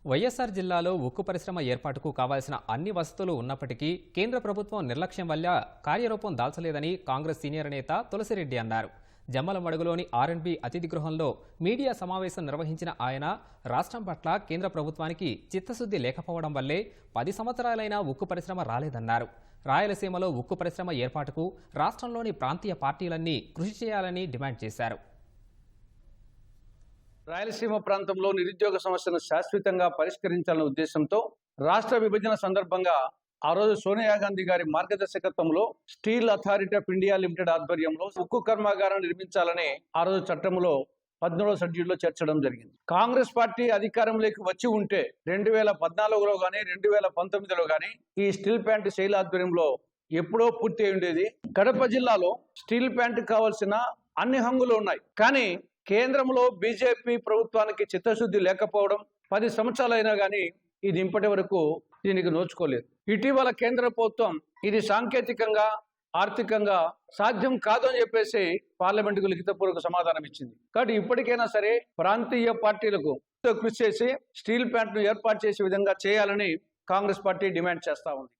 వైఎస్ఆర్ జిల్లాలో ఉక్కు పరిశ్రమ ఏర్పాటుకు కావాల్సిన అన్ని వసతులు ఉన్నప్పటికీ కేంద్ర ప్రభుత్వం నిర్లక్ష్యం వల్ల కార్యరూపం దాల్చలేదని కాంగ్రెస్ సీనియర్ నేత తులసిరెడ్డి అన్నారు. జమ్మలమడుగులోని ఆర్ఎండ్బి అతిథి గృహంలో మీడియా సమావేశం నిర్వహించిన ఆయన రాష్ట్రం పట్ల కేంద్ర ప్రభుత్వానికి చిత్తశుద్ధి లేకపోవడం వల్లే 10 సంవత్సరాలైనా ఉక్కు పరిశ్రమ రాలేదన్నారు. రాయలసీమలో ఉక్కు పరిశ్రమ ఏర్పాటుకు రాష్ట్రంలోని ప్రాంతీయ పార్టీలన్నీ కృషి చేయాలని డిమాండ్ చేశారు. రాయలసీమ ప్రాంతంలో నిరుద్యోగ సమస్యను శాశ్వతంగా పరిష్కరించాలనే ఉద్దేశంతో రాష్ట్ర విభజన సందర్భంగా ఆ రోజు సోనియా గాంధీ గారి మార్గదర్శకత్వంలో steel authority of India limited ఆధ్వర్యంలో ఉక్కు కర్మాగారం నిర్మించాలని ఆ రోజు చట్టంలో 17వ షెడ్యూల్లో చేర్చడం జరిగింది. కాంగ్రెస్ పార్టీ అధికారంలోకి వచ్చి ఉంటే 2014లో కానీ 2019లో కానీ ఈ స్టీల్ ప్లాంట్ శైలి ఆధ్వర్యంలో ఎప్పుడో పూర్తి అయి ఉండేది. కడప జిల్లాలో స్టీల్ ప్లాంట్ కావాల్సిన అన్ని హంగులు ఉన్నాయి. కానీ కేంద్రంలో బీజేపీ ప్రభుత్వానికి చిత్తశుద్ధి లేకపోవడం, 10 సంవత్సరాలైనా కానీ ఇది ఇప్పటి వరకు దీనికి నోచుకోలేదు. ఇటీవల కేంద్ర ప్రభుత్వం ఇది సాంకేతికంగా ఆర్థికంగా సాధ్యం కాదు అని చెప్పేసి పార్లమెంటుకు లిఖితపూర్వక సమాధానం ఇచ్చింది. కాబట్టి ఇప్పటికైనా సరే ప్రాంతీయ పార్టీలకు కృషి చేసి స్టీల్ ప్లాంట్ ను ఏర్పాటు చేసే విధంగా చేయాలని కాంగ్రెస్ పార్టీ డిమాండ్ చేస్తా ఉంది.